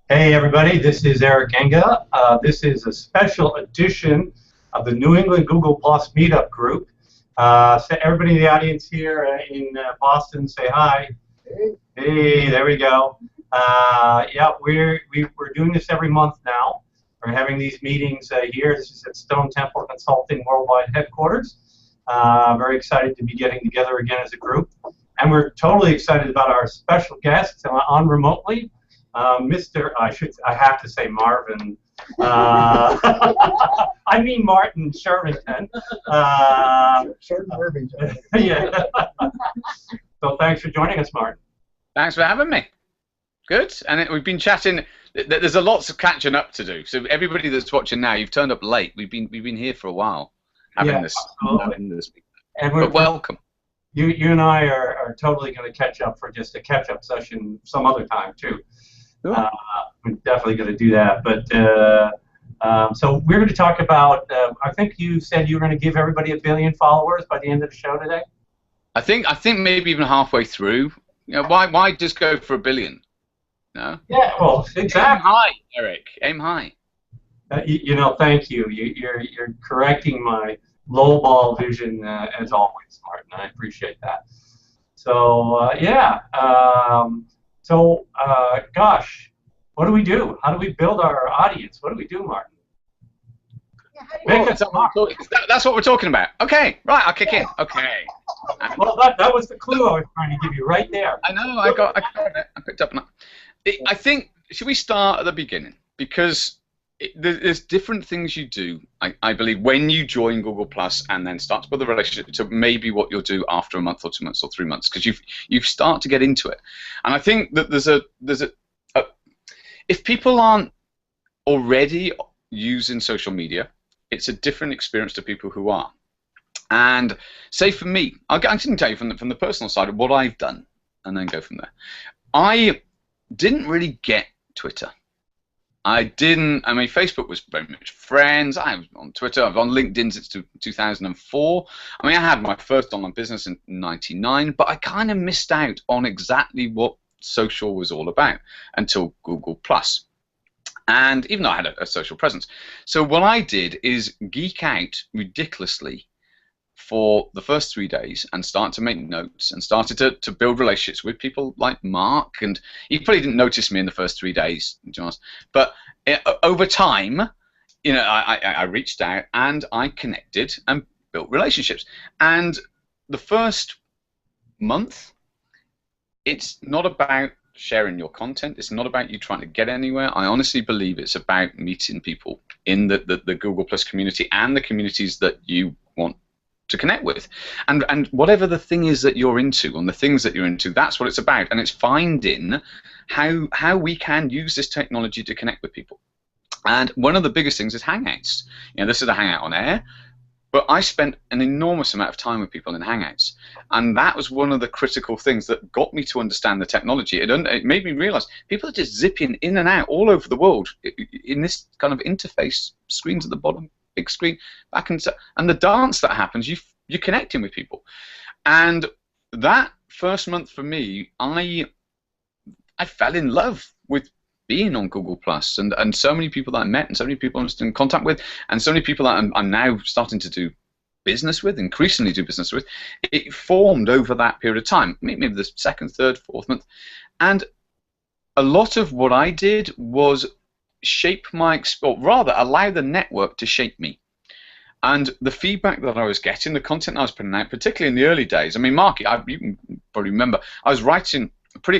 Hey everybody, this is Enge. This is a special edition of the New England Google Plus Meetup group. So everybody in the audience here in Boston, say hi. Hey. Hey, there we go. Yeah, we're doing this every month now. We're having these meetings here. This is at Stone Temple Consulting Worldwide Headquarters. Very excited to be getting together again as a group. And we're totally excited about our special guests on remotely. I have to say Marvin. I mean Martin Shervington. Short and Irvington. Yeah. So thanks for joining us, Martin. Thanks for having me. Good. And we've been chatting. There's a lots of catching up to do. So everybody that's watching now, you've turned up late. We've been here for a while having this. But welcome. You and I are totally going to catch up for just a catch-up session some other time too. We're definitely going to do that. But so we're going to talk about. I think you said you were going to give everybody 1 billion followers by the end of the show today. I think maybe even halfway through. You know, why just go for 1 billion? No. Yeah. Well, exactly. Aim high, Eric. Aim high. You know, thank you. You're correcting my lowball vision as always, Martin. I appreciate that. So yeah. Gosh, what do we do? How do we build our audience? What do we do, Martin? That's what we're talking about. Okay, right, I'll kick in. Okay. Well, that was the clue I was trying to give you right there. I know, I picked up on that. I think, should we start at the beginning? Because there's different things you do, I believe, when you join Google Plus and then start to build a relationship to maybe what you'll do after a month or 2 months or 3 months, because you start to get into it. And I think that there's a if people aren't already using social media, it's a different experience to people who are. And say for me, I'm going to tell you from the personal side of what I've done, and then go from there. I didn't really get Twitter. I mean, Facebook was very much friends. I was on Twitter. I was on LinkedIn since 2004. I mean, I had my first online business in '99, but I kind of missed out on exactly what social was all about until Google Plus. And even though I had a social presence. So what I did is geek out ridiculously for the first 3 days and start to make notes and started to build relationships with people like Mark. And he probably didn't notice me in the first 3 days, to be honest. But over time, you know, I reached out and I connected and built relationships. And the first month, it's not about sharing your content. It's not about you trying to get anywhere. I honestly believe it's about meeting people in the Google Plus community and the communities that you want to connect with, and whatever the thing is that you're into and the things that you're into, that's what it's about. And it's finding how we can use this technology to connect with people. And one of the biggest things is Hangouts. You know, this is a Hangout on air, but I spent an enormous amount of time with people in Hangouts, and that was one of the critical things that got me to understand the technology. It made me realize people are just zipping in and out all over the world in this kind of interface, screens at the bottom, big screen, back and the dance that happens, you're connecting with people. And that first month for me, I fell in love with being on Google Plus, and so many people that I met, and so many people I'm still in contact with, and so many people that I'm now starting to do business with, increasingly do business with. It formed over that period of time, maybe the second, third, fourth month. And a lot of what I did was shape or rather allow the network to shape me. And the feedback that I was getting, the content I was putting out, particularly in the early days, I mean, Mark, you can probably remember, I was writing pretty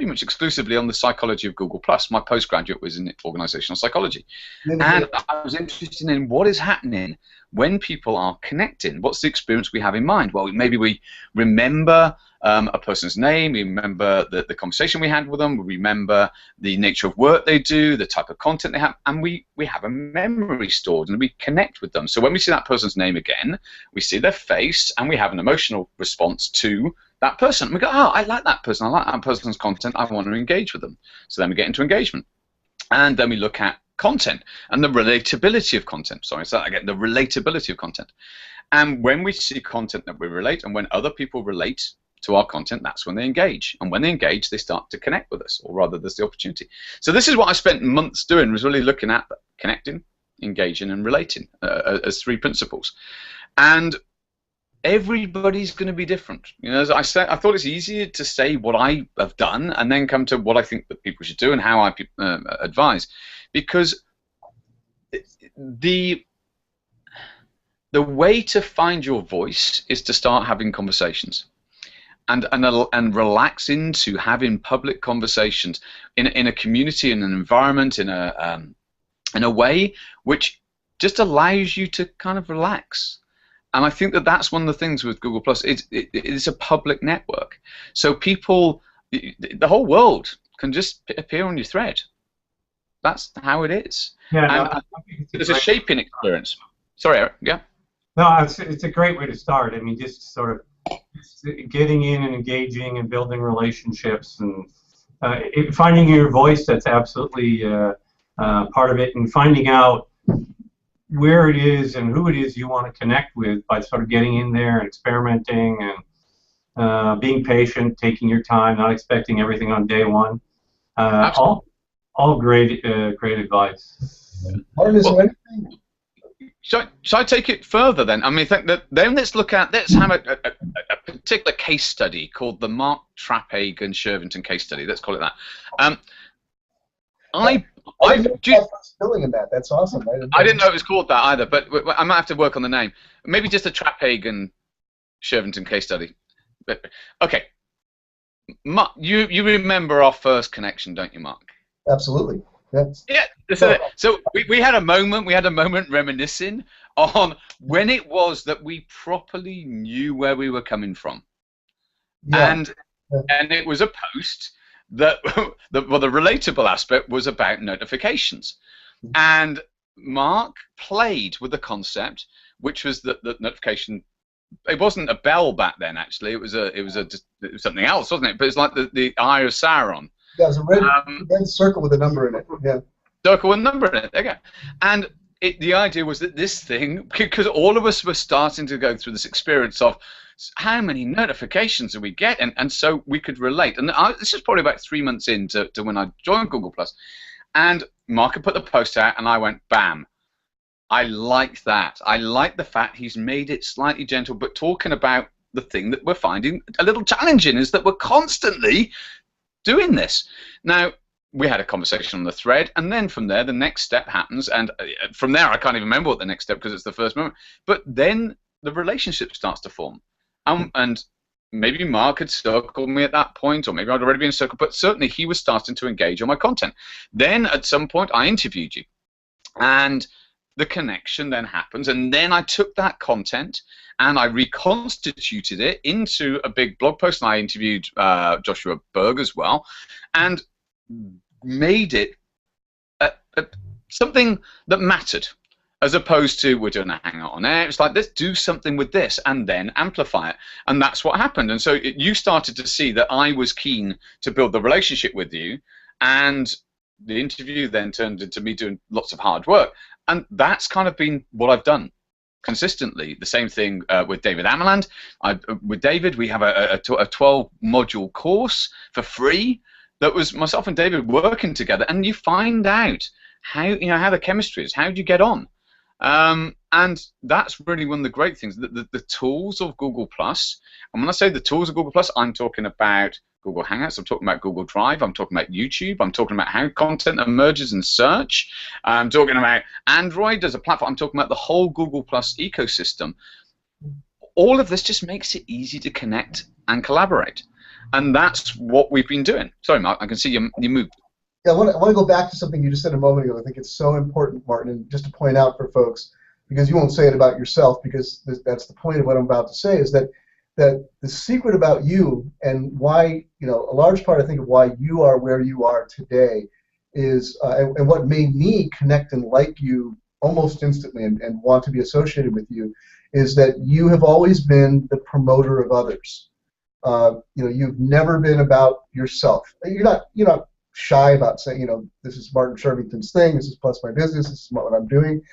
much exclusively on the psychology of Google Plus. My postgraduate was in organizational psychology. And I was interested in what is happening when people are connecting. What's the experience we have in mind? Well, maybe we remember a person's name, we remember the conversation we had with them, we remember the nature of work they do, the type of content they have, and we have a memory stored, and we connect with them. So when we see that person's name again, we see their face, and we have an emotional response to that person. We go, oh, I like that person, I like that person's content, I want to engage with them. So then we get into engagement. And then we look at content and the relatability of content. Sorry, so again, the relatability of content. And when we see content that we relate, and when other people relate to our content, that's when they engage. And when they engage, they start to connect with us, or rather, there's the opportunity. So this is what I spent months doing, was really looking at connecting, engaging, and relating as 3 principles. And everybody's going to be different. You know, as I said, I thought it's easier to say what I have done and then come to what I think that people should do and how I advise, because the way to find your voice is to start having conversations, and relax into having public conversations in a community, in an environment, in a way which just allows you to kind of relax. And I think that that's one of the things with Google Plus. It's a public network, so people, the whole world can just appear on your thread. That's how it is. Yeah, and it's a shaping experience. Sorry, Eric. Yeah. No, it's a great way to start. I mean, just sort of getting in and engaging and building relationships and finding your voice. That's absolutely part of it, and finding out where it is and who it is you want to connect with by sort of getting in there and experimenting and being patient, taking your time, not expecting everything on day one. All great advice. Martin, is there anything? Shall I take it further then? I mean, let's have a particular case study called the Mark Trapphagen Shervington case study. Let's call it that. I didn't know spelling in that. That's awesome. I didn't know it was called that either, but I might have to work on the name. Maybe just a Trapphagen Shervington case study. But, okay. Mark, you remember our first connection, don't you, Mark? Absolutely. Yes. Yeah. So we had a moment reminiscing on when it was that we properly knew where we were coming from. Yeah. And it was a post that the relatable aspect was about notifications. And Mark played with the concept, which was that the notification, it wasn't a bell back then actually, it was something else, wasn't it? But it's like the Eye of Sauron. Yeah, it was a red circle with a number in it. Yeah. Circle with a number in it. There you go. And the idea was that this thing, because all of us were starting to go through this experience of how many notifications do we get, and so we could relate. And this is probably about 3 months into when I joined Google Plus, and Mark had put the post out, and I went, bam. I like that. I like the fact he's made it slightly gentle, but talking about the thing that we're finding a little challenging is that we're constantly doing this. Now, we had a conversation on the thread, and then from there, the next step happens, and from there, I can't even remember what the next step, because it's the first moment, but then the relationship starts to form. And maybe Mark had circled me at that point, or maybe I'd already been circled, but certainly he was starting to engage on my content. Then, at some point, I interviewed you, and the connection then happens, and then I took that content and I reconstituted it into a big blog post, and I interviewed Joshua Berg as well, and made it something that mattered, as opposed to we're doing a hangout on air. It's like, let's do something with this and then amplify it, and that's what happened. And so you started to see that I was keen to build the relationship with you, and the interview then turned into me doing lots of hard work, and that's kind of been what I've done consistently. The same thing with David Amaland. With David, we have a 12-module course for free that was myself and David working together, and you find out how the chemistry is. How do you get on? And that's really one of the great things. The tools of Google Plus, and when I say the tools of Google Plus, I'm talking about Google Hangouts, I'm talking about Google Drive, I'm talking about YouTube, I'm talking about how content emerges in search, I'm talking about Android as a platform, I'm talking about the whole Google Plus ecosystem. All of this just makes it easy to connect and collaborate. And that's what we've been doing. Sorry, Mark, I can see you moved. Yeah, I want to go back to something you just said a moment ago. I think it's so important, Martin, and just to point out for folks, because you won't say it about yourself, because that's the point of what I'm about to say, is that the secret about you, and why, a large part, I think, of why you are where you are today is, and what made me connect and like you almost instantly and want to be associated with you, is that you have always been the promoter of others. You've never been about yourself. You're not shy about saying, this is Martin Shervington's thing, this is Plus My Business, this is what I'm doing,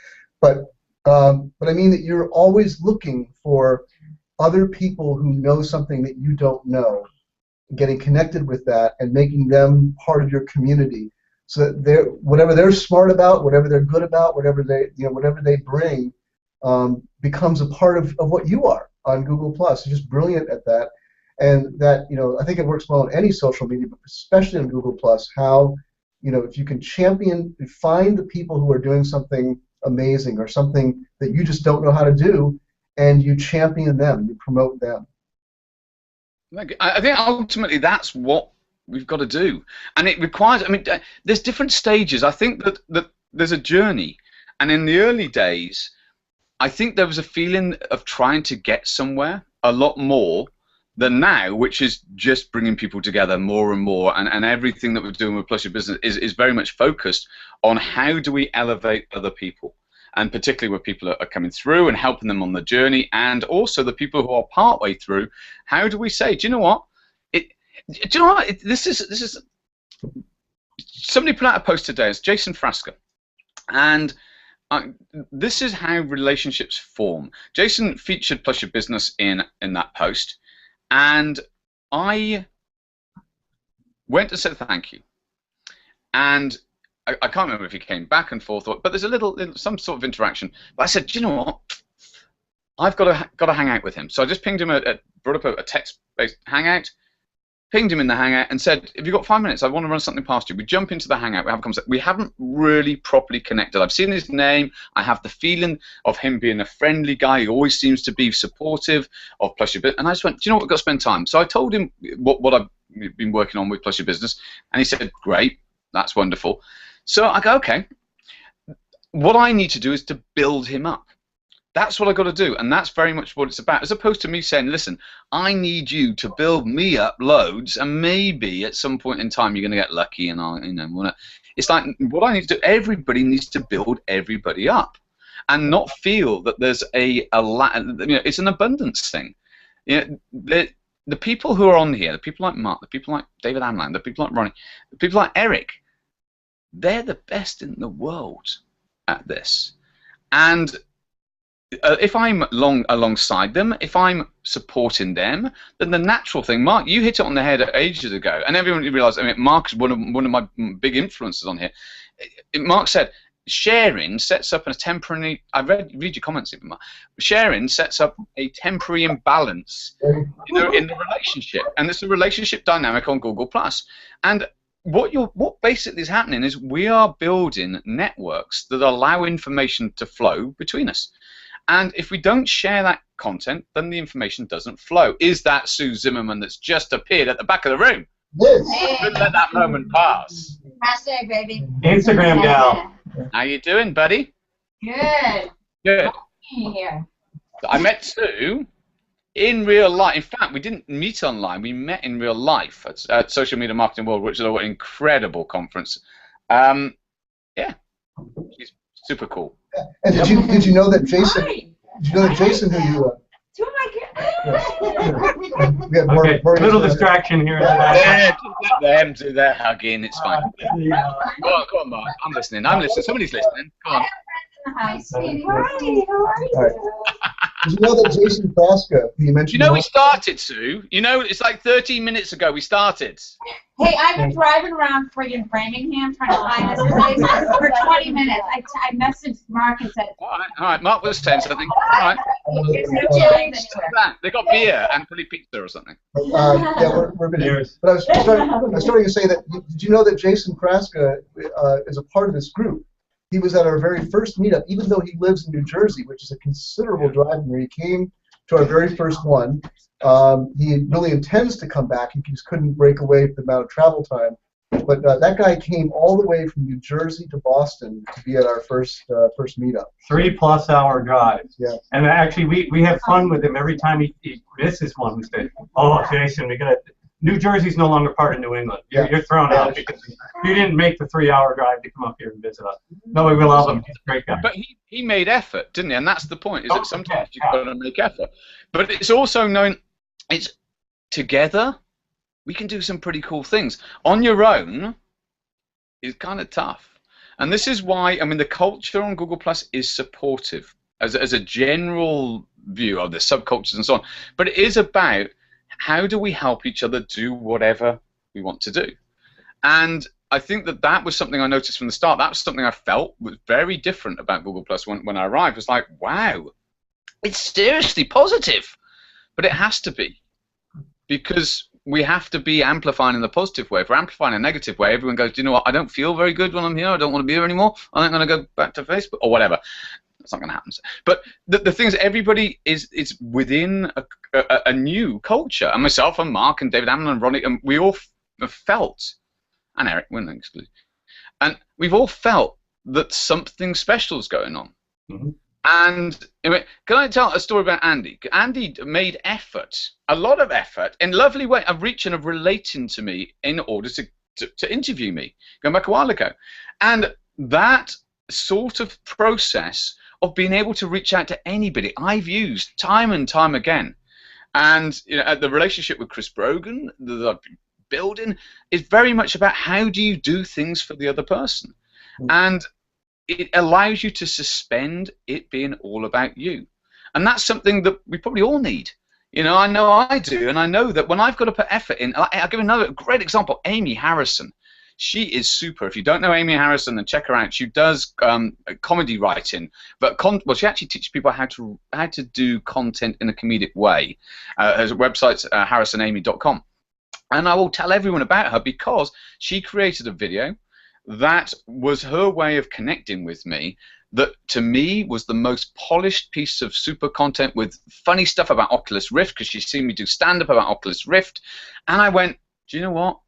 but I mean that you're always looking for other people who know something that you don't know, getting connected with that and making them part of your community, so that whatever they're smart about, whatever they're good about, whatever they bring, becomes a part of what you are on Google Plus. You're just brilliant at that, and that I think it works well on any social media, but especially on Google Plus. How if you can find the people who are doing something amazing or something that you just don't know how to do, and you champion them, you promote them. I think ultimately that's what we've got to do, and it requires. I mean, there's different stages. I think that there's a journey, and in the early days, I think there was a feeling of trying to get somewhere a lot more than now, which is just bringing people together more and more, and everything that we're doing with Plus Your Business is very much focused on how do we elevate other people, and particularly where people are coming through and helping them on the journey, and also the people who are partway through. How do we say, do you know what? This is somebody put out a post today. It's Jason Frasca, and this is how relationships form. Jason featured Plus Your Business in that post, and I went to say thank you, and I can't remember if he came back and forth, but there's some sort of interaction. But I said, do you know what? I've got to hang out with him. So I just pinged him, brought up a text-based hangout, pinged him in the hangout, and said, "Have you got 5 minutes? I want to run something past you." We jump into the hangout. We have a conversation. We haven't really properly connected. I've seen his name. I have the feeling of him being a friendly guy. He always seems to be supportive of Plus Your Business. And I just went, "Do you know what? We've got to spend time." So I told him what I've been working on with Plus Your Business, and he said, "Great, that's wonderful." So I go, okay, what I need to do is to build him up. That's what I've got to do, and that's very much what it's about, as opposed to me saying, listen, I need you to build me up loads, and maybe at some point in time you're going to get lucky, and it's like what I need to do, everybody needs to build everybody up, and not feel that there's it's an abundance thing. The people who are on here, the people like Mark, the people like David Amland, the people like Ronnie, the people like Eric, they're the best in the world at this. And if I'm alongside them, if I'm supporting them, then the natural thing, Mark, you hit it on the head ages ago, and everyone realised, I mean, Mark's one of my big influences on here. Mark said, sharing sets up a temporary, I read your comments even, Mark. Sharing sets up a temporary imbalance in the relationship, and it's a relationship dynamic on Google+. And what basically is happening is we are building networks that allow information to flow between us. And if we don't share that content, then the information doesn't flow. Is that Sue Zimmerman that's just appeared at the back of the room? Yes. Couldn't let that moment pass. Hashtag, baby. Instagram gal. How you doing, buddy? Good. Good. Here. I met Sue in real life. In fact, we didn't meet online. We met in real life at Social Media Marketing World, which is an incredible conference. Yeah, she's super cool. And did you know that Jason? Did you know that Jason, who you? Oh my God. We have Okay, little distraction here. Yeah, just let them do their hugging. It's fine. Go on, Mark. I'm listening. Somebody's listening. Go on. Hi, sweetie. Hi, how are you? All right. Did you know that Jason Frasca, who you mentioned? You know we started, Sue. You know it's like 13 minutes ago we started. Hey, I've been driving around friggin' Framingham trying to find this place for 20 minutes. I messaged Mark and said, All right. Mark was saying something. All right. They got beer and probably pizza or something. Yeah, we're videos. But I was starting to say that. Did you know that Jason Frasca is a part of this group? He was at our very first meetup, even though he lives in New Jersey, which is a considerable drive from where he came to our very first one. He really intends to come back. He just couldn't break away from the amount of travel time. But that guy came all the way from New Jersey to Boston to be at our first meetup. 3+ hour drive. Yeah. And actually, we have fun with him every time he misses one. We say, "Oh, Jason, we got to." New Jersey's no longer part of New England. You're thrown out because you didn't make the 3-hour drive to come up here and visit us. No, we love him. He's a great guy. But he made effort, didn't he? And that's the point, is that sometimes you've got to make effort. But it's also known, it's together, we can do some pretty cool things. On your own is kind of tough. And this is why, I mean, the culture on Google Plus is supportive. As a general view of the subcultures and so on. But it is about how do we help each other do whatever we want to do. And I think that was something I noticed from the start. That was something I felt was very different about Google Plus when I arrived. It was like, wow, it's seriously positive. But it has to be, because we have to be amplifying in the positive way. If we're amplifying in a negative way, everyone goes, do you know what, I don't feel very good when I'm here, I don't want to be here anymore, I'm going to go back to Facebook, or whatever. That's not going to happen. But the thing is, everybody is within a new culture. And myself and Mark and David Amnon and Ronnie, and we all have felt, and Eric, we're not excluded, and we've all felt that something special is going on. Mm-hmm. And can I tell a story about Andy? Andy made effort, a lot of effort, in a lovely way of reaching, of relating to me in order to interview me, going back a while ago. And that sort of process of being able to reach out to anybody, I've used time and time again. And the relationship with Chris Brogan that I've been building is very much about how do you do things for the other person. And it allows you to suspend it being all about you. And that's something that we probably all need. I know I do, and I know that when I've got to put effort in, I'll give another great example, Amy Harrison. She is super. If you don't know Amy Harrison, then check her out. She does comedy writing, but well, she actually teaches people how to do content in a comedic way. Her website's harrisonamy.com. And I will tell everyone about her because she created a video that was her way of connecting with me, that to me was the most polished piece of super content with funny stuff about Oculus Rift, because she's seen me do stand-up about Oculus Rift. And I went, do you know what?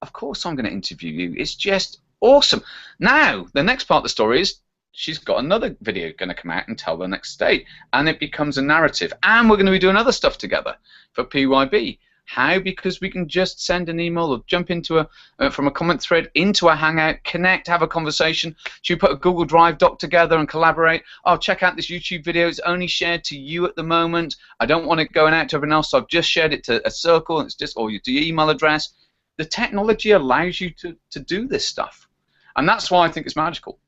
Of course I'm going to interview you. It's just awesome. Now, the next part of the story is she's got another video going to come out and tell the next state. And it becomes a narrative. And we're going to be doing other stuff together for PYB. How? Because we can just send an email or jump into from a comment thread into a Hangout, connect, have a conversation. Should we put a Google Drive doc together and collaborate? Oh, check out this YouTube video. It's only shared to you at the moment. I don't want it going out to everyone else, so I've just shared it to a circle. It's just, or your email address. The technology allows you to do this stuff, and that's why I think it's magical.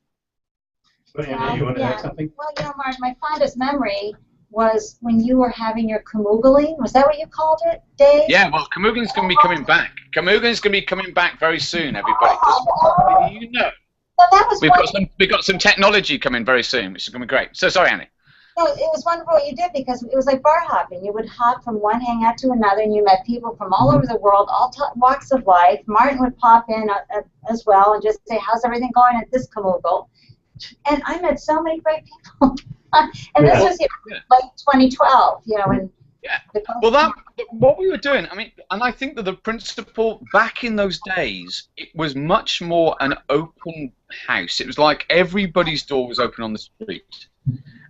Well, Andy, you want to add something? Well, Mark, my fondest memory was when you were having your Kamoogling. Was that what you called it, Dave? Yeah, well, Kamoogling's going to be coming back. Kamoogling's going to be coming back very soon, everybody. You know. So that was we've got some technology coming very soon, which is going to be great. So, sorry, Annie. No, it was wonderful what you did, because it was like bar hopping. You would hop from one hangout to another, and you met people from all over the world, all walks of life. Martin would pop in as well and just say, how's everything going at this Kamoogle? And I met so many great people. And this was like 2012, and well, what we were doing, I mean, and I think that the principle back in those days, it was much more an open house. It was like everybody's door was open on the street,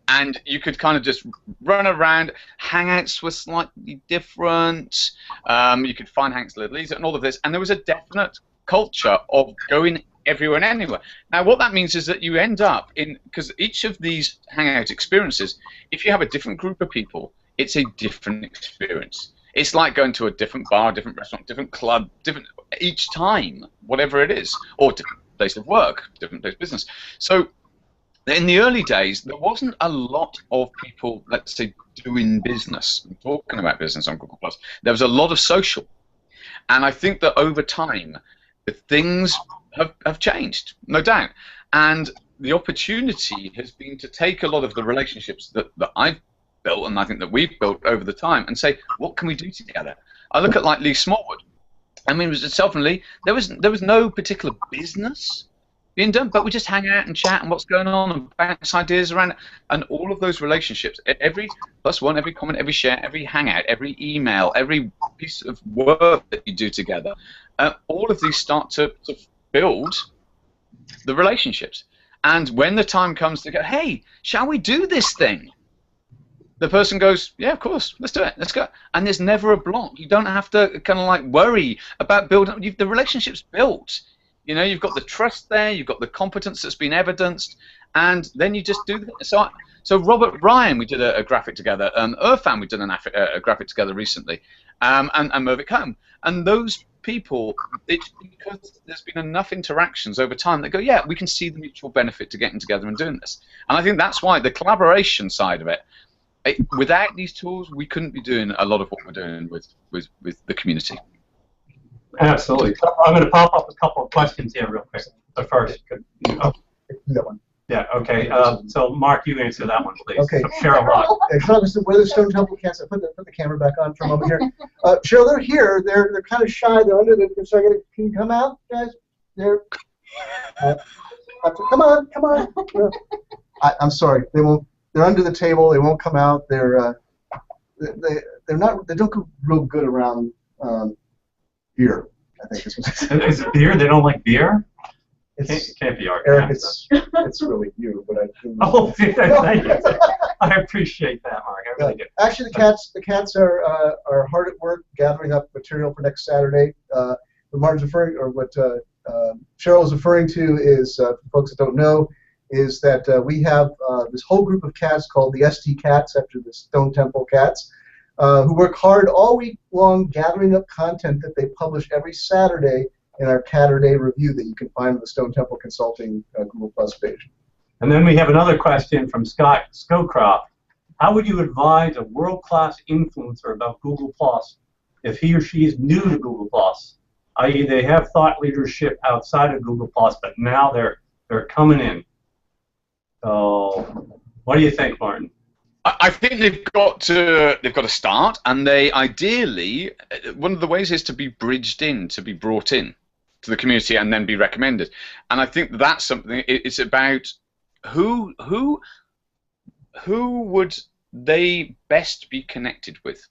and you could kind of just run around. Hangouts were slightly different. You could find hangouts a little easier and all of this, and there was a definite culture of going everywhere and anywhere. Now, what that means is that you end up in, because each of these Hangout experiences, if you have a different group of people, it's a different experience. It's like going to a different bar, different restaurant, different club, different each time, whatever it is, or different place of work, different place of business. So in the early days, there wasn't a lot of people, let's say, doing business, talking about business on Google+. There was a lot of social. And I think that over time, the things have changed, no doubt. And the opportunity has been to take a lot of the relationships that I've built, and I think that we've built over the time, and say, what can we do together? I look at like Lee Smallwood. I mean, it was itself and Lee, there was no particular business being done, but we just hang out and chat and what's going on and bounce ideas around, and all of those relationships, every +1, every comment, every share, every hangout, every email, every piece of work that you do together, all of these start to build the relationships. And when the time comes to go, hey, shall we do this thing? The person goes, yeah, of course, let's do it, let's go. And there's never a block. You don't have to kind of like worry about building. The relationship's built. You've got the trust there, you've got the competence that's been evidenced, and then you just do it. So Robert Ryan, we did a graphic together. Irfan, we did a graphic together recently, and Mervik Home. And those people, it's because there's been enough interactions over time that go, yeah, we can see the mutual benefit to getting together and doing this. And I think that's why the collaboration side of it Without these tools, we couldn't be doing a lot of what we're doing with the community. Absolutely. So I'm going to pop up a couple of questions here real quick. But first, That one. yeah, okay. So Mark, you answer that one, please. Okay. So Cheryl Rock. Where the Stone Temple cats, put the camera back on for a moment here. Cheryl, they're here. They're kind of shy. They're under the. So can you come out, guys? They're. Come on. I'm sorry. They won't. They're under the table. They won't come out. They're not. They don't go real good around beer. I think is what they said. Is it beer? They don't like beer? It's, Can't be our Eric, cats, it's really you, but I. Oh, thank you. I appreciate that, Mark. I really do. Actually, the cats are hard at work gathering up material for next Saturday. What Martin's referring, or what Cheryl is referring to, is for folks that don't know, is that we have this whole group of cats called the ST Cats, after the Stone Temple Cats, who work hard all week long gathering up content that they publish every Saturday in our Catterday review that you can find on the Stone Temple Consulting Google Plus page. And then we have another question from Scott Scowcroft. How would you advise a world-class influencer about Google Plus if he or she is new to Google Plus, i.e. they have thought leadership outside of Google Plus, but now they're coming in? So, what do you think, Martin? I think they've got to start, and they ideally, one of the ways is to be bridged in, to be brought in to the community, and then be recommended. And I think that's something. It's about who would they best be connected with.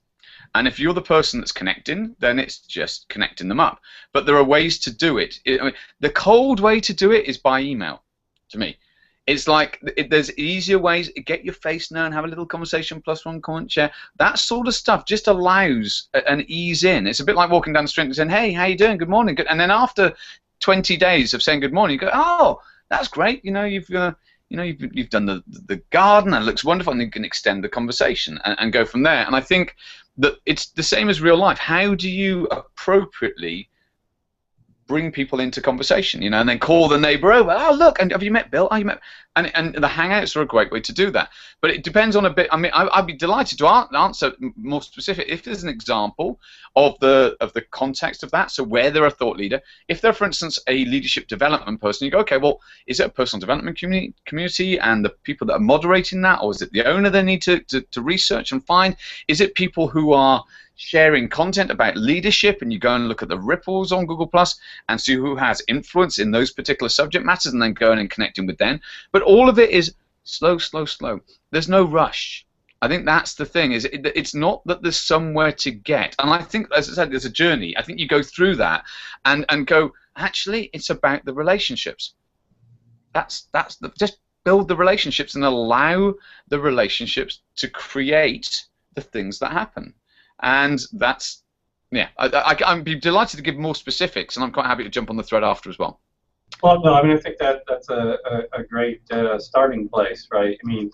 And if you're the person that's connecting, then it's just connecting them up. But there are ways to do it. I mean, the cold way to do it is by email, to me. It's like there's easier ways. Get your face known, have a little conversation, +1 comment, share. That sort of stuff just allows an ease in. It's a bit like walking down the street and saying, "Hey, how you doing? Good morning." And then after 20 days of saying good morning, you go, "Oh, that's great. You know, you've done the garden, and it looks wonderful," and you can extend the conversation and go from there. And I think that it's the same as real life. How do you appropriately bring people into conversation, you know, and then call the neighbor over. "Oh, look, and have you met Bill? Oh, you met," and the Hangouts are a great way to do that. But it depends on a bit. I mean, I'd be delighted to answer more specific if there's an example of the context of that. So where they're a thought leader, if they're, for instance, a leadership development person, you go, okay, well, is it a personal development community and the people that are moderating that, or is it the owner they need to research and find? Is it people who are sharing content about leadership, and you go and look at the ripples on Google Plus and see who has influence in those particular subject matters, and then going and connecting with them. But all of it is slow, slow, slow. There's no rush. I think that's the thing. It's not that there's somewhere to get, and I think, as I said, there's a journey. I think you go through that and go, actually, it's about the relationships. Just build the relationships and allow the relationships to create the things that happen. And that's, yeah, I'd be delighted to give more specifics, and I'm quite happy to jump on the thread after as well. Well, no, I mean, I think that's a great starting place, right? I mean,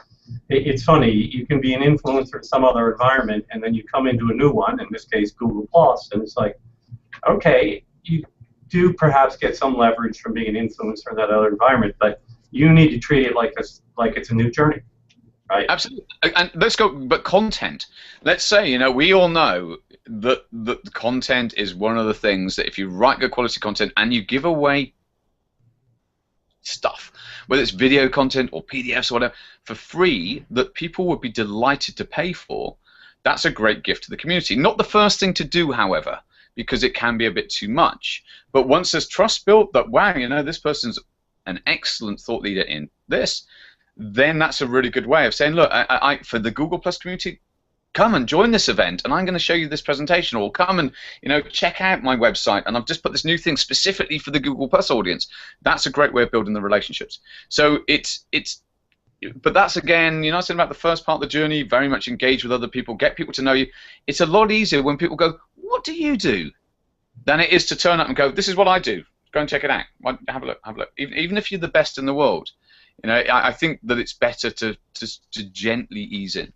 it's funny, you can be an influencer in some other environment, and then you come into a new one, in this case Google Plus, and it's like, okay, you do perhaps get some leverage from being an influencer in that other environment, but you need to treat it like it's a new journey. Right. Absolutely. And let's go, but content. Let's say, you know, we all know that the content is one of the things that if you write good quality content and you give away stuff, whether it's video content or PDFs or whatever, for free, that people would be delighted to pay for, that's a great gift to the community. Not the first thing to do, however, because it can be a bit too much. But once there's trust built that, wow, you know, this person's an excellent thought leader in this, then that's a really good way of saying, look, for the Google Plus community, come and join this event, and I'm going to show you this presentation, or come and, you know, check out my website, and I've just put this new thing specifically for the Google Plus audience. That's a great way of building the relationships. So but that's, again, you know, I said about the first part of the journey, very much engage with other people, get people to know you. It's a lot easier when people go, "What do you do?" than it is to turn up and go, "This is what I do. Go and check it out. Have a look. Have a look." Even if you're the best in the world. You know, I think that it's better to gently ease in.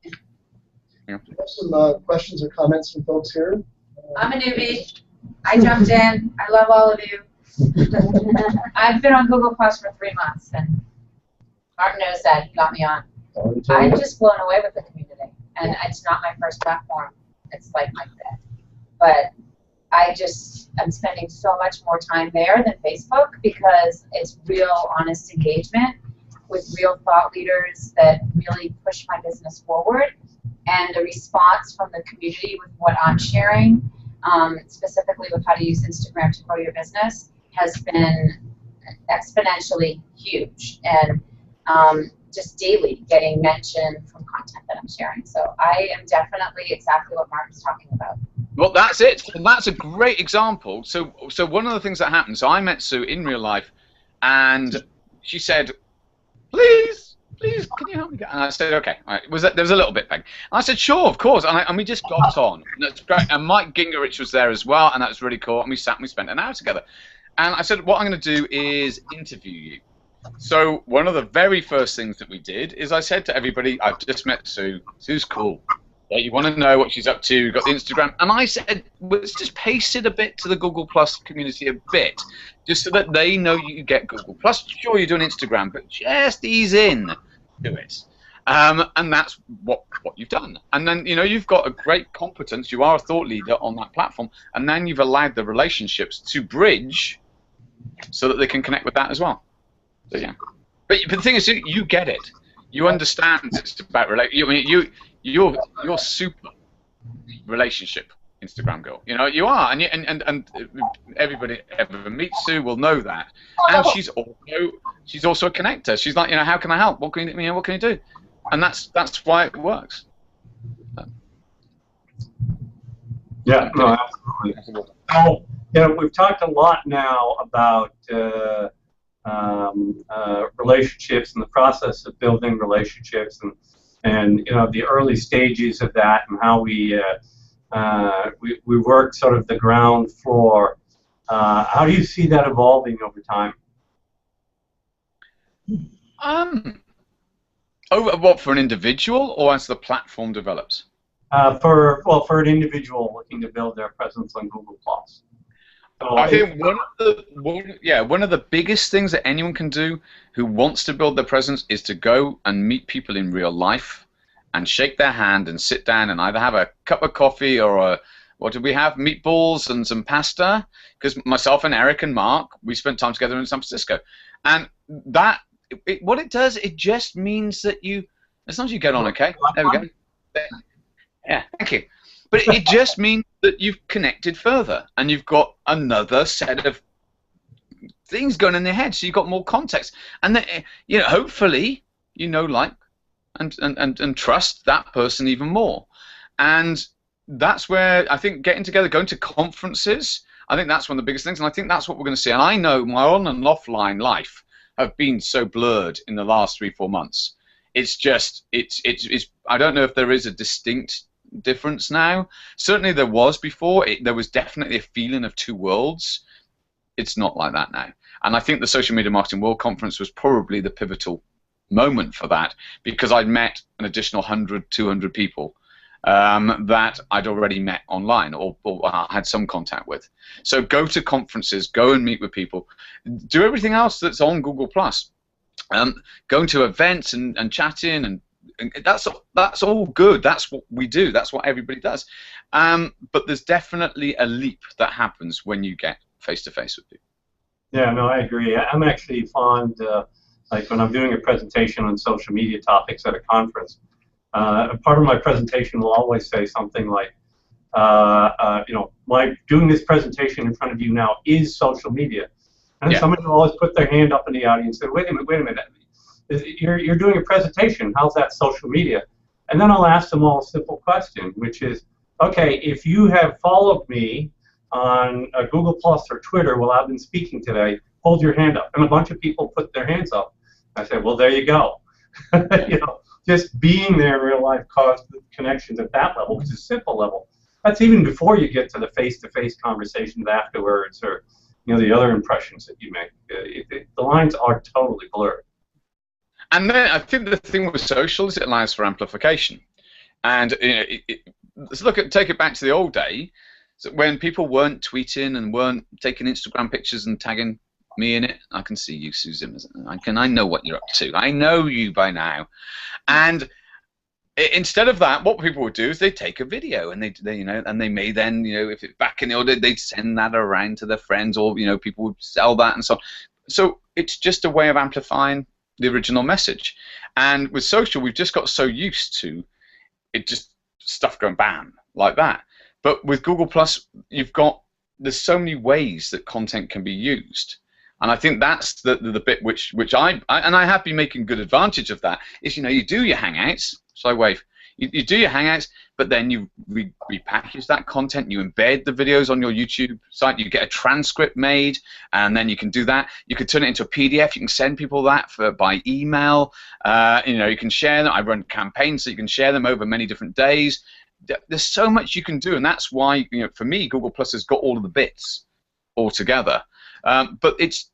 Yeah. We have some questions or comments from folks here. I'm a newbie. I jumped in. I love all of you. I've been on Google Plus for 3 months, and Martin knows that. He got me on. I'm just blown away with the community, and it's not my first platform. It's like my fifth, but I'm spending so much more time there than Facebook because it's real, honest engagement with real thought leaders that really push my business forward, and the response from the community with what I'm sharing, specifically with how to use Instagram to grow your business, has been exponentially huge, and just daily getting mentioned from content that I'm sharing. So I am definitely exactly what Mark was talking about. Well, that's it. And that's a great example. So one of the things that happened, so I met Sue in real life, and she said, please, can you help me get? And I said, okay. All right. There was a little bit, Peg. And I said, sure, of course. And we just got on. And that's great. And Mike Gingerich was there as well, and that was really cool. And we sat and we spent an hour together. And I said, what I'm going to do is interview you. So one of the very first things that we did is I said to everybody, I've just met Sue. Sue's cool. Yeah, you want to know what she's up to, you've got the Instagram. And I said, let's just paste it a bit to the Google Plus community a bit, just so that they know you get Google Plus. Sure, you're doing Instagram, but just ease in to it. And that's what you've done. And then, you know, you've got a great competence. You are a thought leader on that platform. And then you've allowed the relationships to bridge so that they can connect with that as well. So, yeah. But the thing is, you get it. You understand it's about you're super relationship Instagram girl. You know, you are, and everybody ever meets Sue will know that. And she's also a connector. She's like, you know, how can I help? What can you do? And that's why it works. Yeah, no, absolutely. So, you know, we've talked a lot now about relationships and the process of building relationships, and you know, the early stages of that, and how we work sort of the ground floor. How do you see that evolving over time? What, for an individual, or as the platform develops? For an individual looking to build their presence on Google Plus. So I think one of the biggest things that anyone can do who wants to build their presence is to go and meet people in real life and shake their hand and sit down and either have a cup of coffee or what did we have? Meatballs and some pasta. Because myself and Eric and Mark, we spent time together in San Francisco, and that what it does, it just means that as long as you get on, okay. There we go. Yeah, thank you. But it just means that you've connected further, and you've got another set of things going in your head, so you've got more context, and then, you know, hopefully, you know, like and trust that person even more, and that's where I think getting together, going to conferences, I think that's one of the biggest things, and I think that's what we're going to see. And I know my on and offline life have been so blurred in the last 3-4 months. It's just it's I don't know if there is a distinct difference now. Certainly there was before. There was definitely a feeling of two worlds. It's not like that now. And I think the Social Media Marketing World Conference was probably the pivotal moment for that, because I'd met an additional 100, 200 people that I'd already met online or had some contact with. So go to conferences, go and meet with people, do everything else that's on Google Plus. Going to events and chatting, and that's all good. That's what we do. That's what everybody does. But there's definitely a leap that happens when you get face-to-face with people. Yeah, no, I agree. I'm actually fond, like when I'm doing a presentation on social media topics at a conference, part of my presentation will always say something like, you know, doing this presentation in front of you now is social media. And somebody will always put their hand up in the audience and say, wait a minute, you're doing a presentation, how's that social media? And then I'll ask them all a simple question, which is, okay, if you have followed me on Google Plus or Twitter while I've been speaking today, hold your hand up. And a bunch of people put their hands up. I say, well, there you go. You know, just being there in real life caused connections at that level, which is a simple level. That's even before you get to the face-to-face conversations afterwards, or you know, the other impressions that you make. The lines are totally blurred. And then I think the thing with social is it allows for amplification. And you know, let's take it back to the old day, so when people weren't tweeting and weren't taking Instagram pictures and tagging me in it. I can see you, Susan. I know what you're up to. I know you by now. And instead of that, what people would do is they take a video and they may then, if it's back in the old day, they'd send that around to their friends, or people would sell that and so on. So it's just a way of amplifying the original message. And with social, we've just got so used to it, just stuff going bam like that. But with Google Plus, there's so many ways that content can be used. And I think that's the bit which I have been making good advantage of. That is, you do your Hangouts. So I wave. You do your Hangouts, but then you repackage that content. You embed the videos on your YouTube site. You get a transcript made, and then you can do that. You can turn it into a PDF. You can send people that by email. You can share them. I run campaigns, so you can share them over many different days. There's so much you can do, and that's why, for me, Google Plus has got all of the bits all together. But it's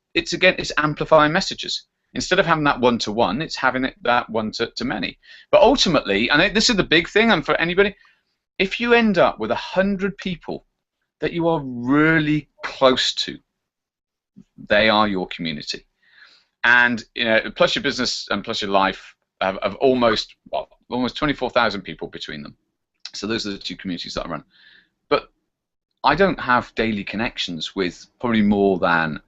amplifying messages. Instead of having that one-to-one, it's having that one-to-many. But ultimately, and this is the big thing, and for anybody, if you end up with 100 people that you are really close to, they are your community. And Plus Your Business and Plus Your Life have almost 24,000 people between them. So those are the two communities that I run. But I don't have daily connections with probably more than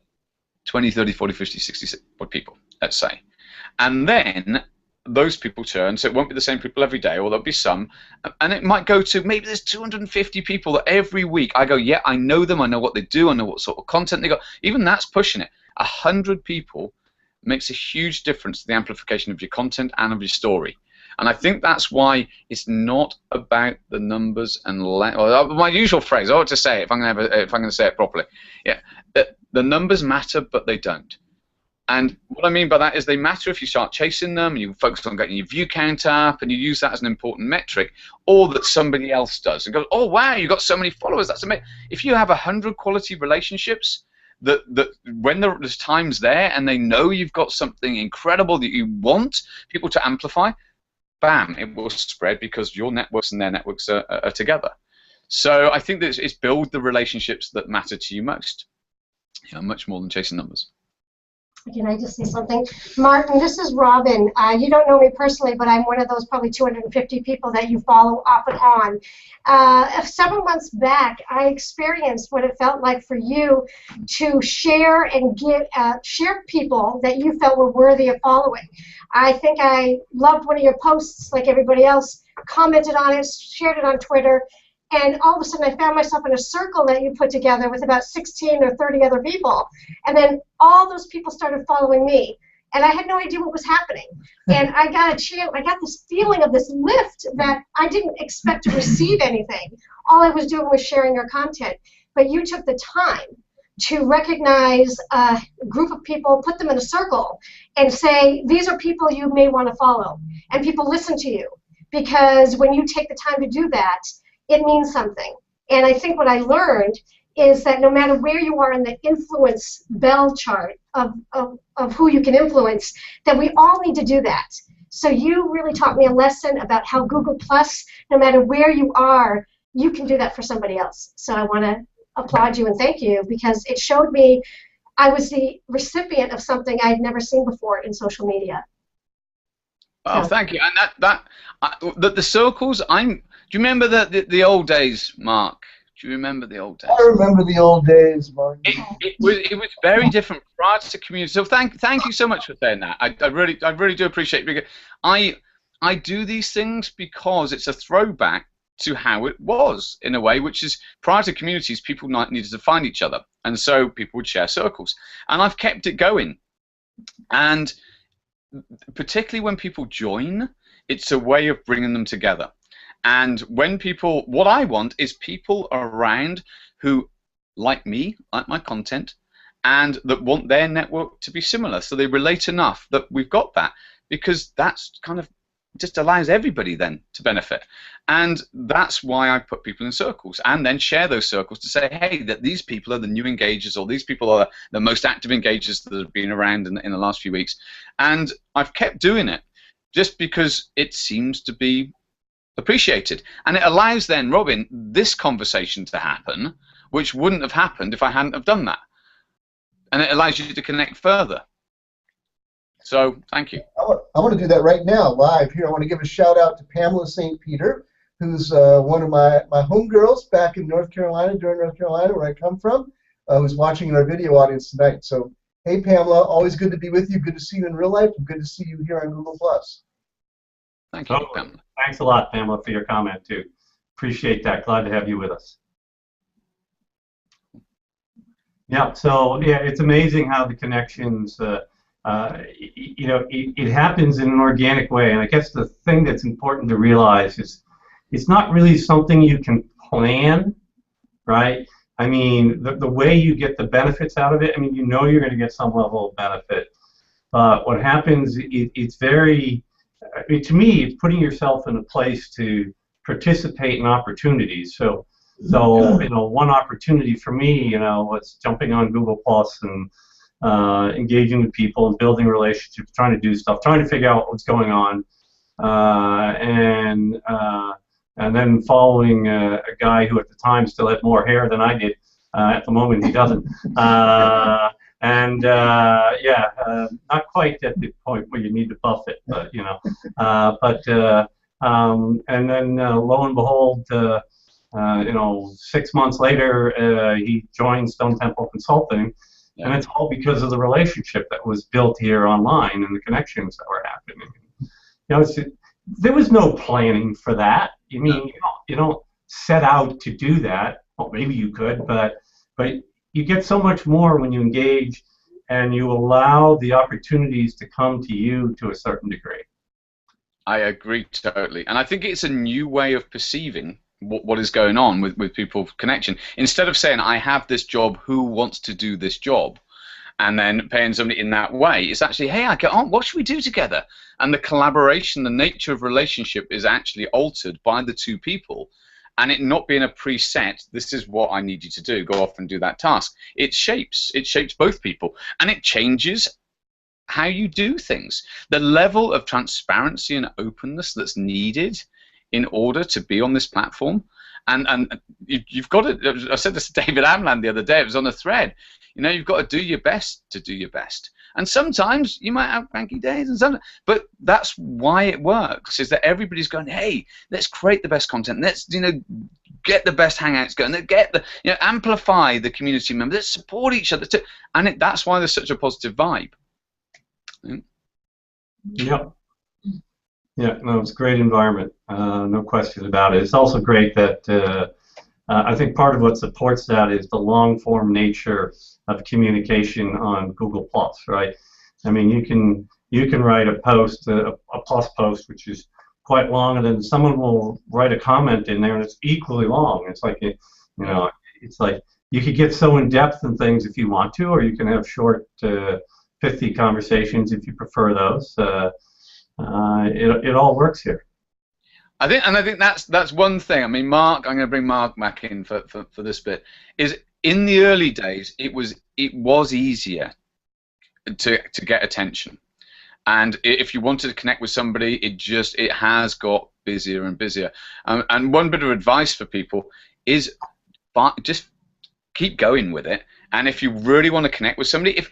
20, 30, 40, 50, 60 people, let's say. And then those people turn, so it won't be the same people every day, or there'll be some, and it might go to, maybe there's 250 people that every week I go, yeah, I know them, I know what they do, I know what sort of content they got. Even that's pushing it. 100 people makes a huge difference to the amplification of your content and of your story. And I think that's why it's not about the numbers and my usual phrase. I ought to say it if I'm going to say it properly. Yeah, the numbers matter, but they don't. And what I mean by that is they matter if you start chasing them and you focus on getting your view count up and you use that as an important metric, or that somebody else does and goes, oh wow, you got so many followers. That's amazing. If you have 100 quality relationships, that when there's times there and they know you've got something incredible that you want people to amplify, bam, it will spread because your networks and their networks are together. So I think that it's build the relationships that matter to you most, much more than chasing numbers. Can I just say something? Martin, this is Robin. You don't know me personally, but I'm one of those probably 250 people that you follow off and on. Several months back, I experienced what it felt like for you to share and share people that you felt were worthy of following. I think I loved one of your posts like everybody else, commented on it, shared it on Twitter, and all of a sudden I found myself in a circle that you put together with about 16 or 30 other people. And then all those people started following me. And I had no idea what was happening. And I got this feeling of this lift that I didn't expect to receive anything. All I was doing was sharing your content. But you took the time to recognize a group of people, put them in a circle, and say, these are people you may want to follow. And people listen to you. Because when you take the time to do that, it means something. And I think what I learned is that no matter where you are in the influence bell chart of who you can influence, that we all need to do that. So you really taught me a lesson about how Google Plus, no matter where you are, you can do that for somebody else. So I want to applaud you and thank you, because it showed me I was the recipient of something I'd never seen before in social media. Oh, thank you. And the circles, do you remember the old days, Mark? Do you remember the old days? I remember the old days, Mark. It was very different prior to community. So thank you so much for saying that. I really do appreciate it, because I do these things because it's a throwback to how it was, in a way, which is prior to communities, people needed to find each other, and so people would share circles, and I've kept it going. And particularly when people join, it's a way of bringing them together. And when people, what I want is people around who like me, like my content, and that want their network to be similar, so they relate enough that we've got that, because that's kind of just allows everybody then to benefit. And that's why I put people in circles and then share those circles to say, hey, that these people are the new engagers, or these people are the most active engagers that have been around in the last few weeks. And I've kept doing it just because it seems to be appreciated. And it allows then, Robin, this conversation to happen, which wouldn't have happened if I hadn't have done that. and it allows you to connect further. So, thank you. I want to do that right now, live here. I want to give a shout out to Pamela St. Peter, who's one of my homegirls back in North Carolina, Durham, North Carolina, where I come from, who's watching in our video audience tonight. So, hey, Pamela, always good to be with you. Good to see you in real life, and good to see you here on Google+. Thank you, Pamela. Thanks a lot, Pamela, for your comment, too. Appreciate that. Glad to have you with us. Yeah, so, yeah, it's amazing how the connections, you know, it happens in an organic way. And I guess the thing that's important to realize is it's not really something you can plan, right? I mean, the way you get the benefits out of it, I mean, you know you're going to get some level of benefit. But what happens, it's very, I mean, to me, it's putting yourself in a place to participate in opportunities. So you know, one opportunity for me, you know, was jumping on Google Plus and engaging with people and building relationships, trying to do stuff, trying to figure out what's going on, and then following a guy who at the time still had more hair than I did. At the moment, he doesn't. Yeah, not quite at the point where you need to buff it, but you know. And then lo and behold, you know, 6 months later, he joined Stone Temple Consulting. Yeah. And it's all because of the relationship that was built here online and the connections that were happening. You know, there was no planning for that. You mean you don't set out to do that. Well, maybe you could, but you get so much more when you engage and you allow the opportunities to come to you to a certain degree. I agree totally, and I think it's a new way of perceiving what is going on with people connection. Instead of saying, I have this job, who wants to do this job? And then paying somebody in that way, it's actually, hey, I get on, what should we do together? And the collaboration, the nature of relationship is actually altered by the two people. And it not being a preset, this is what I need you to do, go off and do that task. It shapes both people. And it changes how you do things. The level of transparency and openness that's needed in order to be on this platform, and you've got to, I said this to David Amland the other day, it was on a thread, you know, you've got to do your best to do your best. And sometimes you might have cranky days, but that's why it works, is that everybody's going, hey, let's create the best content, let's, you know, get the best hangouts going, get the, you know, amplify the community members, let's support each other, and that's why there's such a positive vibe. Yep. Yeah, no, it's a great environment, no question about it. It's also great that I think part of what supports that is the long-form nature of communication on Google Plus, right? I mean, you can write a post, a plus post, which is quite long, and then someone will write a comment in there, and it's equally long. It's like, you know, it's like you could get so in depth in things if you want to, or you can have short, pithy conversations if you prefer those. It all works here. I think that's one thing. I mean, Mark, I'm going to bring Mark back in for this bit. Is in the early days, it was easier to get attention, and if you wanted to connect with somebody, it has got busier and busier. And one bit of advice for people is just keep going with it. And if you really want to connect with somebody,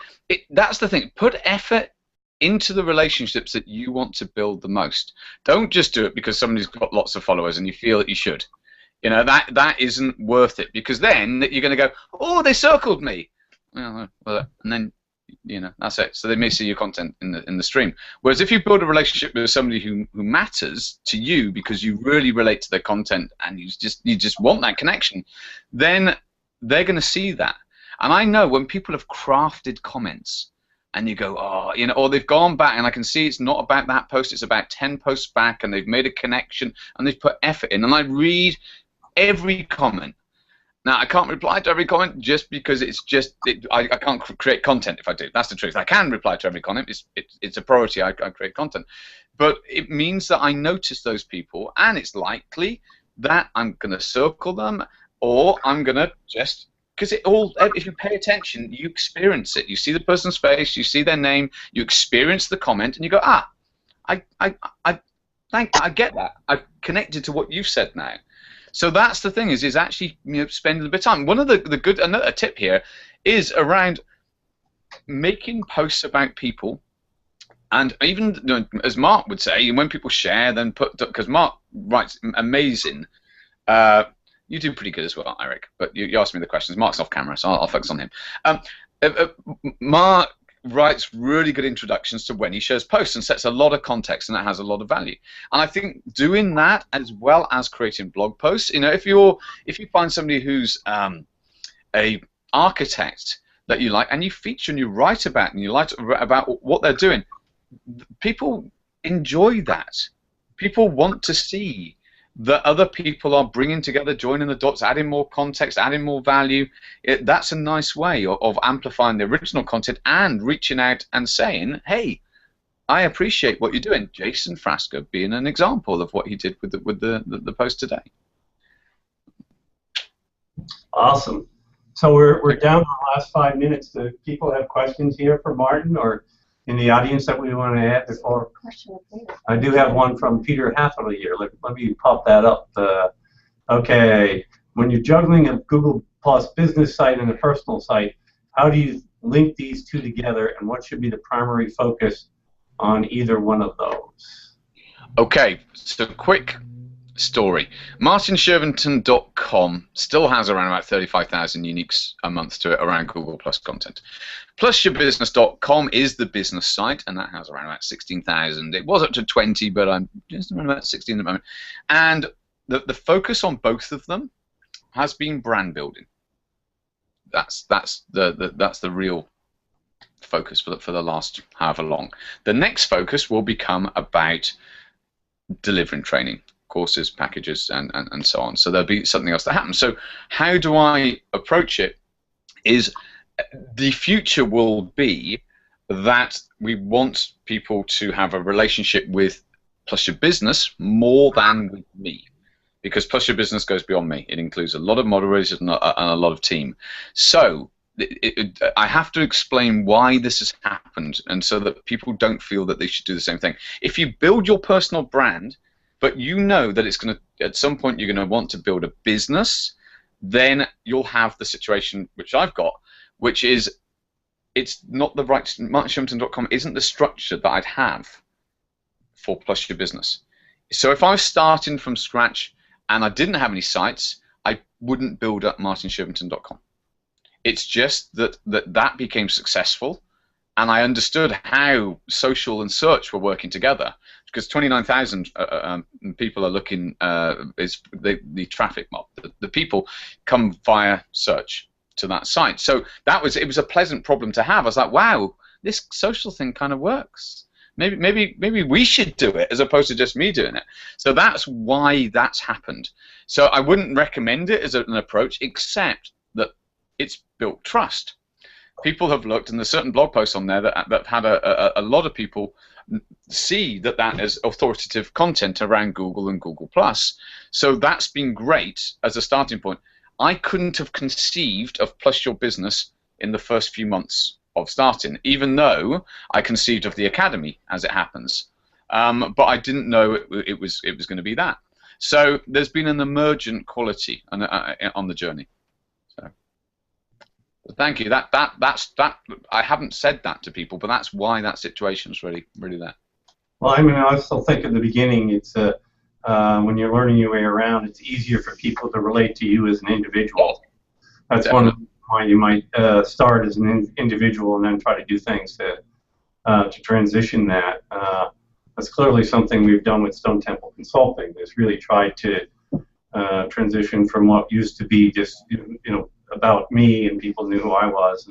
that's the thing, put effort into the relationships that you want to build the most. Don't just do it because somebody's got lots of followers and you feel that you should. You know, that isn't worth it, because then you're going to go, oh, they circled me. Well, and then, you know, that's it. So they may see your content in the stream. Whereas if you build a relationship with somebody who matters to you because you really relate to their content and you just want that connection, then they're going to see that. And I know when people have crafted comments and you go, oh, you know, or they've gone back and I can see it's not about that post, it's about 10 posts back, and they've made a connection and they've put effort in, and I read every comment. Now, I can't reply to every comment just because I can't create content if I do. That's the truth. I can reply to every comment. It's a priority. I create content. But it means that I notice those people, and it's likely that I'm going to circle them, or I'm going to just, because if you pay attention, you experience it. You see the person's face, you see their name, you experience the comment, and you go, ah, I get that. I've connected to what you've said now. So that's the thing, is actually, you know, spending a bit of time. One of another tip here is around making posts about people, and even as Mark would say, when people share, then put, because Mark writes amazing. You do pretty good as well, Eric, but you asked me the questions. Mark's off camera, so I'll focus on him. Mark writes really good introductions to when he shares posts and sets a lot of context, and that has a lot of value. And I think doing that, as well as creating blog posts, if you find somebody who's a architect that you like, and you feature and you write about and you like about what they're doing, people enjoy that. People want to see that other people are bringing together, joining the dots, adding more context, adding more value. That's a nice way of amplifying the original content and reaching out and saying, hey, I appreciate what you're doing. Jason Frasca being an example of what he did with the post today. Awesome. So we're down to the last 5 minutes. Do people have questions here for Martin or in the audience that we want to add before? I do have one from Peter Hathaway here. Let me pop that up. Okay, when you're juggling a Google Plus business site and a personal site, how do you link these two together, and what should be the primary focus on either one of those? Okay, so quick story. MartinShervington.com still has around about 35,000 uniques a month to it around Google Plus content. PlusYourBusiness.com is the business site, and that has around about 16,000. It was up to 20, but I'm just around about 16 at the moment. And the focus on both of them has been brand building. That's the real focus for the last however long. The next focus will become about delivering training, courses, packages, and so on. So there'll be something else that happens. So how do I approach it is the future will be that we want people to have a relationship with Plus Your Business more than with me, because Plus Your Business goes beyond me. It includes a lot of moderators and a lot of team. So I have to explain why this has happened, and so that people don't feel that they should do the same thing. If you build your personal brand, but you know that it's going to, at some point, you're going to want to build a business, then you'll have the situation which I've got, which is it's not the right, MartinShervington.com isn't the structure that I'd have for Plus Your Business. So if I was starting from scratch and I didn't have any sites, I wouldn't build up MartinShervington.com. It's just that became successful, and I understood how social and search were working together, because 29,000 people are looking, is the traffic mob. The people come via search to that site. So it was a pleasant problem to have. I was like, wow, this social thing kind of works. Maybe we should do it as opposed to just me doing it. So that's why that's happened. So I wouldn't recommend it as an approach, except that it's built trust. People have looked, and there's certain blog posts on there that had a lot of people see that as authoritative content around Google and Google Plus. So that's been great as a starting point. I couldn't have conceived of Plus Your Business in the first few months of starting, even though I conceived of the Academy as it happens. But I didn't know it was going to be that. So there's been an emergent quality on the journey. Thank you. That's I haven't said that to people, but that's why that situation's really there. Well, I mean, I also think in the beginning, it's when you're learning your way around, it's easier for people to relate to you as an individual. That's Definitely. one of why you might start as an individual and then try to do things to transition that. That's clearly something we've done with Stone Temple Consulting. Is really tried to transition from what used to be just about me, and people knew who I was,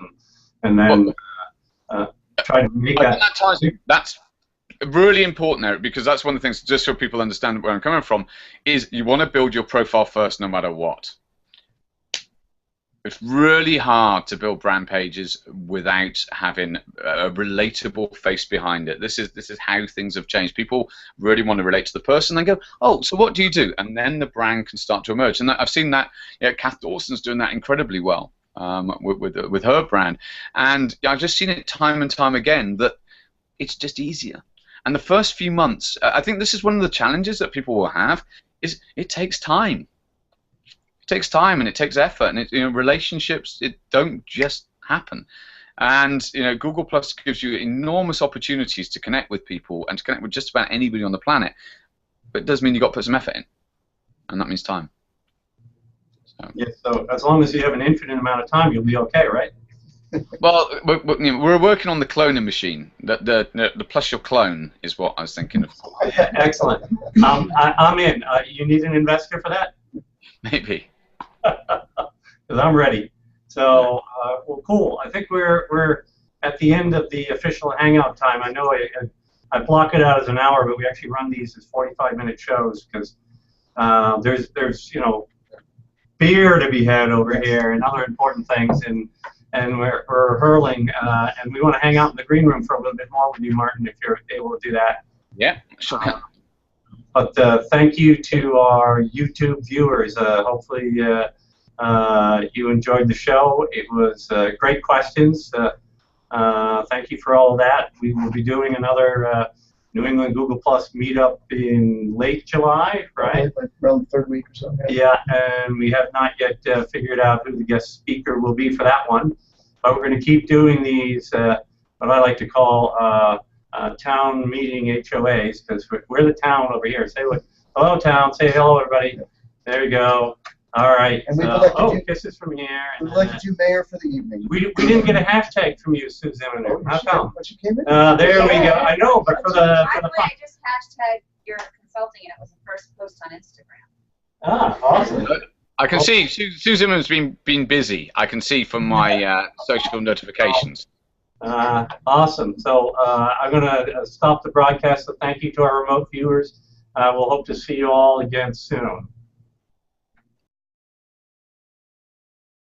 and then try to make that. That's really important, Eric, because that's one of the things, just so people understand where I'm coming from, is you want to build your profile first no matter what. It's really hard to build brand pages without having a relatable face behind it. This is how things have changed. People really want to relate to the person and go, oh, so what do you do? And then the brand can start to emerge. And I've seen that, Kath Dawson's doing that incredibly well with her brand. And I've just seen it time and time again that it's just easier. And the first few months, I think this is one of the challenges that people will have, is it takes time. It takes time and it takes effort, and relationships, it don't just happen. And Google Plus gives you enormous opportunities to connect with people and to connect with just about anybody on the planet. But it does mean you've got to put some effort in, and that means time. So. Yeah, so as long as you have an infinite amount of time, you'll be okay, right? Well, we're working on the cloning machine. The plus your clone is what I was thinking of. Excellent. I'm in. You need an investor for that? Maybe. Because I'm ready. So, well, cool. I think we're at the end of the official hangout time. I know I block it out as an hour, but we actually run these as 45-minute shows because there's beer to be had over here and other important things, and we're hurling, and we want to hang out in the green room for a little bit more with you, Martin, if you're able to do that. Yeah, sure can. But thank you to our YouTube viewers. Hopefully you enjoyed the show. It was great questions. Thank you for all of that. We will be doing another New England Google Plus Meetup in late July, right? Like around the third week or so. Yeah, and we have not yet figured out who the guest speaker will be for that one. But we're going to keep doing these, what I like to call town meeting HOAs, because we're the town over here. Say hello, town. Say hello, everybody. There we go. All right. And kisses from here. We'd like you mayor for the evening. We didn't get a hashtag from you, Susan. How come? But you came in. There we go. I know, but for the By the way, I just hashtagged your consulting, and it was the first post on Instagram. Ah, awesome. I can see Sue Zimmerman's been busy. I can see from my social notifications. Awesome. So I'm going to stop the broadcast. So thank you to our remote viewers. We'll hope to see you all again soon.